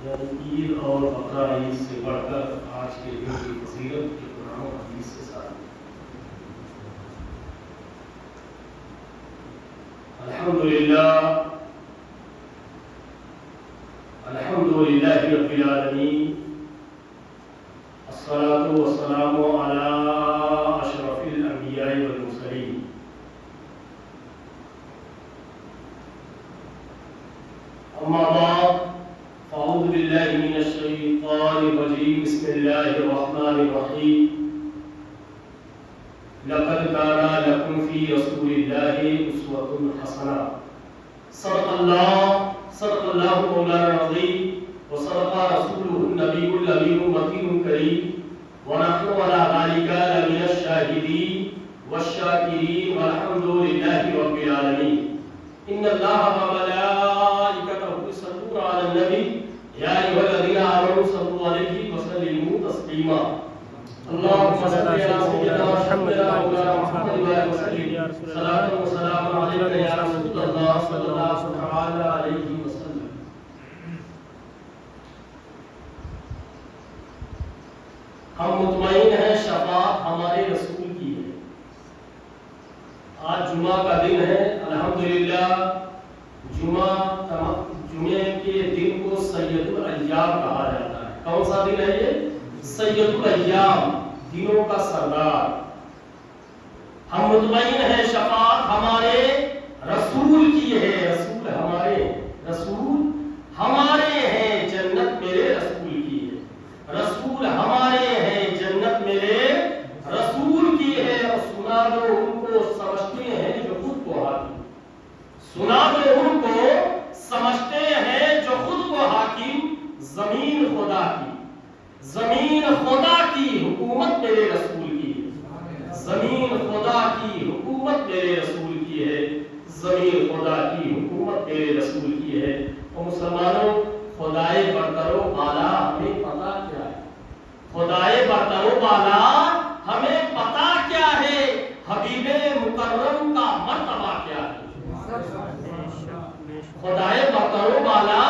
یعنی عید اور بقرہ عید سے بڑھ کر آج کے دن کی فضیلت کے قرآن و حدیث سے ثابت ہے۔ الحمد للہ رب العالمین، الصلاۃ والسلام علی اشرف الانبیاء والمرسلین، اما بعد فاعوذ باللہ من الشیطان الرجیم، بسم اللہ الرحمن الرحیم، لقد كان لكم في رسول الله أسوة حسنة۔ صدق الله مولانا العظيم، وصدق رسوله النبي الأمين المكين الكريم، ونحن على ذلك لمن الشاهدين والشاكرين، والحمد لله رب العالمين۔ إن الله وملائكته يصلون على النبي يا أيها الذين آمنوا صلوا عليه وسلموا تسليما۔ اللهم صل على سيدنا محمد وعلى آله وسلم، صلاة وسلام عليك يا رسول الله صلى الله تعالى عليه وسلم۔ ہم مطمئن ہیں شفاعت ہمارے رسول کی ہے۔ آج جمعہ کا دن ہے، الحمدللہ جمعے کے دن کو سید الایام کہا جاتا ہے۔ کون سا دن ہے یہ؟ سید الایام، دنوں کا سردار۔ ہم مطمئن ہیں شفاعت ہمارے رسول کی ہے۔ رسول ہمارے ہیں، جنت میرے رسول کی ہے۔ رسول ہمارے ہیں، جنت میرے رسول کی ہے۔ اور سنا دو ان کو سمجھتے ہیں جو خود کو حاکم، سنا دو ان کو سمجھتے ہیں جو خود کو حاکم، زمین خدا کی حکومت میرے رسول کی ہے۔ زمین خدا کی حکومت میرے رسول کی ہے۔ زمین خدا کی حکومت میرے رسول کی ہے۔ اور مسلمانوں، خدائے برتر و بالا ہمیں پتا کیا ہے؟ خدائے برتر و بالا ہمیں پتا کیا ہے؟ حبیب مکرم کا مرتبہ کیا ہے؟ خدائے برتر و بالا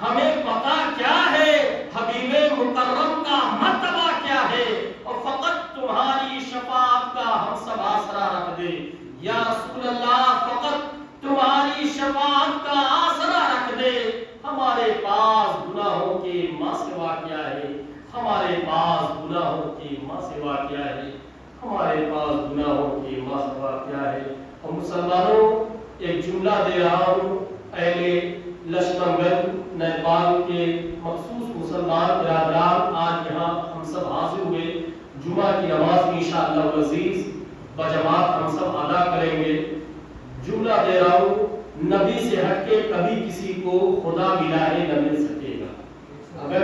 ہمیں پتا کیا ہے؟ حبیب مکرم کا مرتبہ کیا ہے؟ اور فقط تمہاری شفاعت کا ہم سب آسرا رکھ دے یا رسول اللہ، فقط تمہاری شفاعت کا آسرا رکھ دے۔ ہمارے پاس گناہوں کے ماں سوا کیا ہے؟ ہمارے پاس گناہوں کے ماں سوا کیا ہے؟ ہمارے پاس گناہوں کے ماں سوا کیا ہے؟ اور مسلمانوں، ایک جملہ دے رہا ہوں، اہل لشمنگل نیپال کے مخصوص مسلمان برادران آج یہاں ہم سب حاضر ہوئے، جمعہ کی نماز میں انشاءاللہ العزیز بجماعت ہم سب ادا کریں گے۔ جملہ دے رہا ہوں، نبی سے ہٹ کے کبھی کسی کو خدا ملا ہے نہ مل سکے گا۔ اگر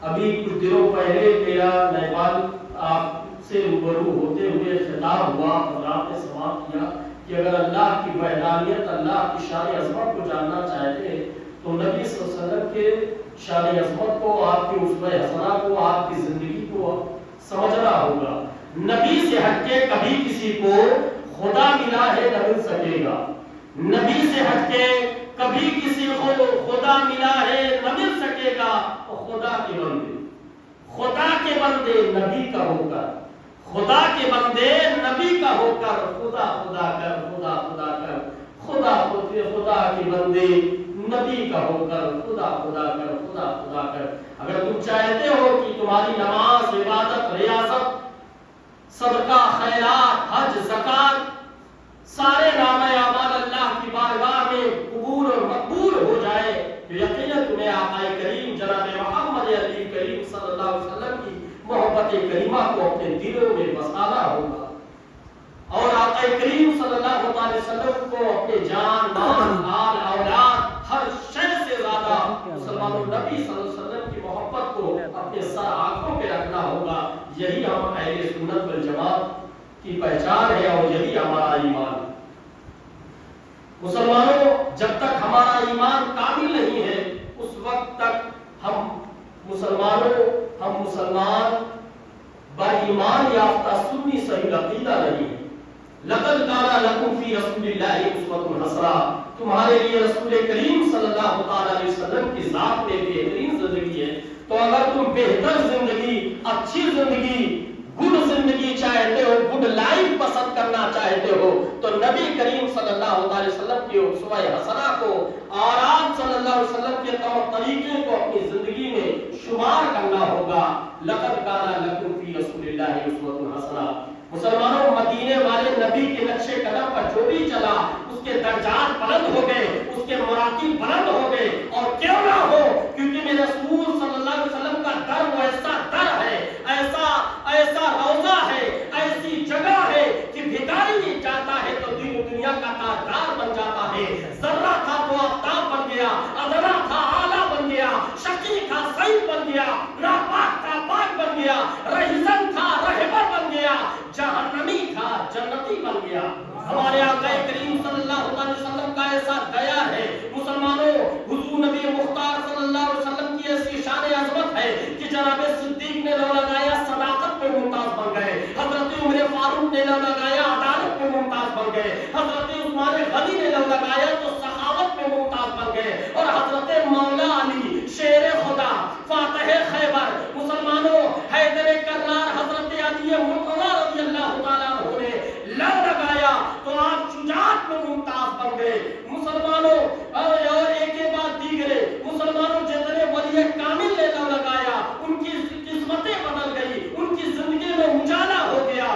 ابھی کچھ دنوں پہلے میرا نیپال آپ سے روبرو ہوتے ہوئے خطاب ہوا اور آپ نے سوال کیا کہ اگر اللہ کی وحدانیت، اللہ کی شان عظمت کو جاننا چاہتے ہیں تو نبی صلی اللہ علیہ وسلم کے شان عظمت کو، آپ کی اسوہ حسنہ کو، آپ کی زندگی کو سمجھنا ہوگا۔ نبی سے ہٹ کے کبھی کسی کو خدا ملا ہے نہ مل سکے گا۔ نبی سے ہٹ کے کبھی کسی کو خدا ملا ہے نہ مل سکے گا۔ اور خدا کے بندے نبی کا ہو کر، خدا کے بندے نبی کا ہو کر خدا خدا کر، خدا خدا کر، خدا کے بندے نبی کا ہو کر خدا خدا کر، خدا خدا کر۔ اگر تم چاہتے ہو کہ تمہاری نماز، عبادت، ریاضت، صدقہ، خیرات، حج، زکات، سارے نام اعمال اللہ کی بارگاہ میں قبول اور مقبول ہو جائے تو یقیناً تمہیں آقا کریم جناب محمد عربی کریم صلی اللہ علیہ وسلم کی محبت کریمہ کو اپنے دلوں میں بسانا ہوگا، اور آقا کریم صلی اللہ علیہ وسلم کو اپنے جان، مال، آل، اولاد، ہر شے سے زیادہ مسلمانوں نبی صلی اللہ علیہ وسلم کی محبت کو اپنے سر آنکھوں پہ رکھنا ہوگا۔ یہی ہم اہل سنت والجماعت کی پہچان ہے اور یہی ہمارا ایمان ہے۔ مسلمانوں، جب تک ہمارا ایمان کامل نہیں ہے اس وقت تک ہم مسلمان با ایمان یافتہ سنی صحیح عقیدہ نہیں ہے۔ لقد کان لکم فی رسول اللہ اسوۃ حسنہ، تمہارے لیے رسول کریم صلی اللہ علیہ وسلم کی ذات میں بہترین زندگی تم بہتر زندگی، اچھی زندگی، گڈ زندگی چاہتے ہو، گڈ لائف پسند کرنا چاہتے ہو، تو نبی کریم صلی اللہ علیہ وسلم کی اسوہ حسنہ کو اور آپ صلی اللہ علیہ وسلم کے طور طریقے کو اپنی زندگی میں شمار کرنا ہوگا۔ لقد کان لکم فی رسول اللہ اسوۃ حسنہ۔ مسلمانوں، مدینے والے نبی کے نقش قدم پر جو بھی چلا اس کے درجات بلند ہو گئے، اس کے مراتب بلند ہو گئے، اور کیوں نہ ہو، کیونکہ میرے رسول صلی اللہ علیہ وسلم کا در وہ ایسا در ہے، ایسا روضہ ہے، ایسی جگہ ہے کہ بھکاری جاتا ہے تو دین و دنیا کا تاجدار بن جاتا ہے۔ ذرہ تھا تو آفتاب بن گیا، ادنا تھا اعلیٰ بن گیا، شقی تھا سعید بن گیا، ناپاک تھا پاک بن گیا، رہزن تھا رہبر بن گیا، جہنمی تھا جنتی بن گیا۔ ہمارے آقا کریم صلی اللہ علیہ وسلم کا ایسا دیا ہے۔ مسلمانوں، حضور نبی مختار صلی اللہ علیہ وسلم کی ایسی شان عظمت ہے کہ جناب صدیق نے لو لگایا صداقت میں ممتاز بن گئے، حضرت عمر فاروق نے لو لگایا عدالت میں ممتاز بن گئے، حضرت عثمان غنی نے لو لگایا تو سخاوت میں ممتاز بن گئے، اور حضرت مولا علی شیر خدا فاتح خیبر، مسلمانوں حیدر کرار حضرت علی مرتضیٰ رضی اللہ تعالیٰ عنہ نے لو لگایا تو آپ شجاعت میں ممتاز بن گئے۔ مسلمانوں، اور ایک کے بعد دیگرے مسلمانوں جتنے ولی کامل نے لو لگایا ان کی قسمتیں بدل گئی، ان کی زندگی میں اجالا ہو گیا۔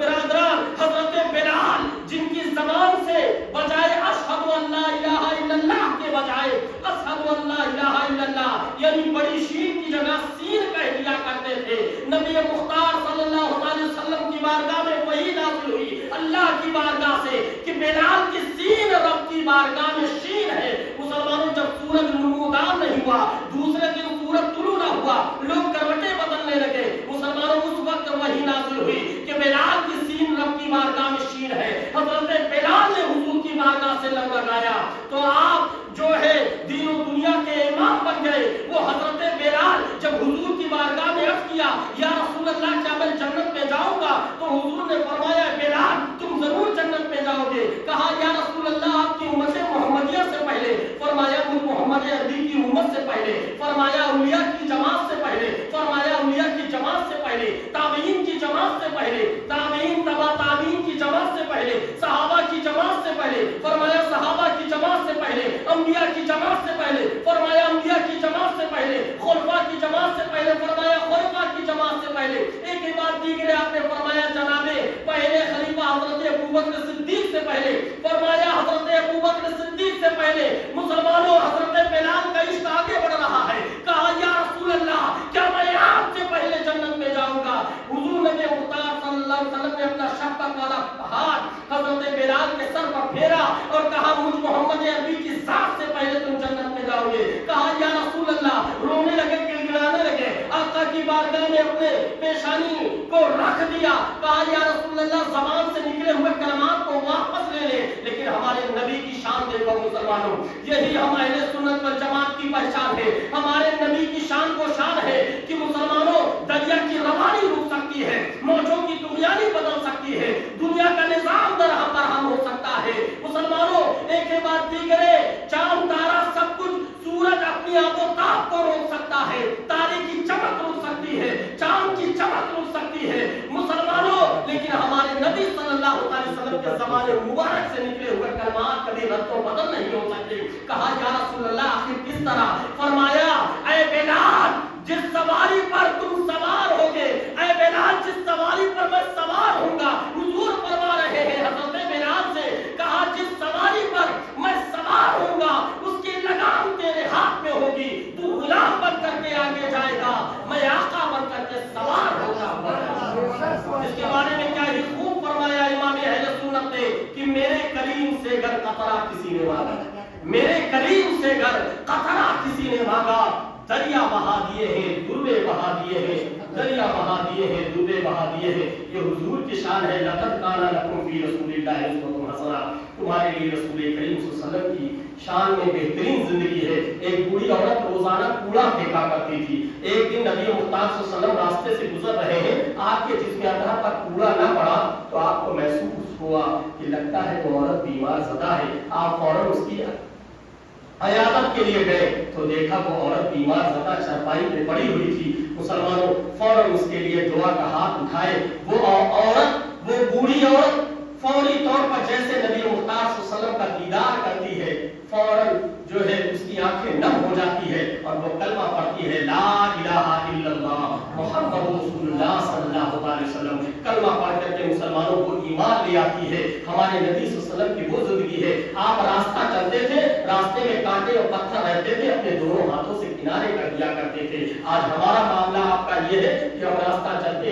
برادران، حضرت بلال جن کی زبان سے بجائے اشہد ان لا الہ الا اللہ کے بجائے اشہد ان لا الہ الا اللہ یعنی بڑی شین کی جگہ سین کہہ دیا کرتے تھے، نبی مختار صلی اللہ علیہ وسلم کی بارگاہ میں وہی نازل ہوئی اللہ کی بارگاہ سے کہ بلال کی سین رب کی بارگاہ میں شین ہے۔ مسلمانوں، جب سورج نمودار نہیں ہوا، دوسرے دن سورج طلوع نہ ہوا، لوگ کروٹیں بدلنے لگے، مسلمانوں اس وقت وہی نازل ہوئی کہ بلال کی سین رب کی بارگاہ میں شین ہے۔ حضرت بلال نے حضور کی بارگاہ سے لو لگایا تو آپ جو ہے دین و دنیا کے امام بن گئے۔ وہ حضرت بلال جب حضور کی بارگاہ میں عرض کیا یا رسول اللہ کیا میں جنت میں جاؤں گا، تو حضور نے فرمایا بلال تم ضرور جنت میں جاؤ گے۔ کہا یا رسول اللہ آپ کی امت محمدیہ سے پہلے، فرمایا مجھ محمد عربی کی امت سے پہلے، فرمایا اولیاء کی جماعت سے پہلے، فرمایا اولیاء کی جماعت سے پہلے، تابعین کی جماعت سے پہلے، تابعین تبع تابعین کی جماعت سے پہلے، صحابہ کی جماعت سے پہلے، فرمایا صحابہ کی جماعت سے پہلے، انبیاء کی جماعت سے پہلے، فرمایا انبیاء کی جماعت سے پہلے، خلفاء کی جماعت سے پہلے، فرمایا خلفاء کی جماعت سے پہلے۔ ایک ہی بات دیگرے آپ نے فرمایا جناب پہلے خلیفہ حضرت ابوبکر صدیق سے پہلے، فرمایا حضرت ابوبکر صدیق سے پہلے۔ مسلمانوں، حضرت بلال کا عشق آگے بڑھ رہا ہے۔ کہا یا رسول اللہ کیا میں آپ سے پہلے جنت میں جاؤں گا؟ حضور نبی مختار صلی اللہ علیہ وسلم نے اپنا شفقت والا ہاتھ حضرت بلال کے سر پر پھیرا اور کہا مجھ محمد عربی کی ذات سے پہلے تم جنت میں جاؤ گے۔ کہا یا رسول اللہ، رونے لگے، گڑگڑانے لگے، آقا کی بارگاہ میں اپنے پیشانی کو رکھ دیا۔ کہا یا رسول اللہ زبان سے نکلے ہوئے کلمات کو واپس لے لے، لیکن ہمارے نبی کی شان دیکھو مسلمانوں، یہی ہم اہل سنت والجماعت کی پہچان ہے۔ ہمارے نبی کی شان کو شان ہے کہ مسلمانوں دریا کی روانی رک سکتی ہے، موجوں کی دنیانی بدل سکتی ہے، دنیا کا نظام درہم برہم ہو سکتا ہے۔ مسلمانوں، ایک کے بعد دیگرے چاند تارا سب کچھ، سورج اپنی آب و تاب کو روک سکتا ہے، تارے کی چمک رک سکتی ہے، چاند کی چمک رک سکتی ہے مسلمانوں، لیکن ہمارے نبی صلی اللہ علیہ وسلم کے زمانے مبارک سے نکلے ہوئے کلمات کبھی رد و بدل نہیں ہو سکتے۔ کہا یا رسول اللہ آخر کس طرح؟ فرمایا اے بلال جس سواری پر تم سوار ہوگے، اے بلال جس سواری پر میں سوار ہوں گا، حضور فرما رہے ہیں حضرت بلال سے، کہا جس سواری پر میں سوار ہوں گا اس کی لگام تیرے ہاتھ میں ہوگی، تو غلام بن کر کے آگے جائے گا، میں آقا بن کر کے سوار ہوگا۔ اس کے بارے میں کیا ہی خوب فرمایا امام اہل سنت نے کہ میرے کریم سے گر قطرہ کسی نے مانگا، میرے کریم سے گر قطرہ کسی نے مانگا، دریا بہا دیے ہیں، دروے بہا دیے ہیں، دریا بہا دیے ہیں، دروے بہا دیے ہیں۔ یہ حضور کی شان ہے۔ لقد کان لکم فی رسول اللہ اسوۃ حسنہ، تمہارے لیے رسول کریم صلی اللہ علیہ وسلم کی شان میں بہترین زندگی ہے۔ ایک بوڑھی عورت روزانہ کوڑا پھینکا کرتی تھی۔ ایک دن نبی مختار صلی اللہ علیہ وسلم راستے سے گزر رہے ہیں، آپ کے جسم اطہر پر کوڑا نہ پڑا تو آپ کو محسوس ہوا کہ لگتا ہے وہ عورت بیمار زدہ ہے۔ آپ فوراً اس کی عیادت کے لیے گئے تو دیکھا وہ عورت بیمار زدہ چارپائی پہ پڑی ہوئی تھی. مسلمانوں فوراً اس کے لیے دعا کا ہاتھ اٹھائے. وہ عورت، وہ بوڑھی عورت فوری طور پر جیسے نبی مختار صلی اللہ علیہ وسلم کا دیدار کرتی ہے فوراً جو ہے اس کی آنکھیں نم ہو جاتی ہے اور وہ کلمہ پڑھتی ہے لا الہ الا اللہ محمد رسول اللہ صلی اللہ علیہ وسلم. کلمہ پڑھ کر کے مسلمانوں کو ایمان لے آتی ہے. ہمارے نبی صلی اللہ علیہ وسلم کی وہ زندگی ہے. آپ راستہ چلتے تھے، راستے میں کانٹے اور پتھر رہتے تھے، اپنے دونوں ہاتھوں سے کنارے کر دیا کرتے تھے. آج ہمارا معاملہ آپ کا یہ ہے کہ ہم راستہ چلتے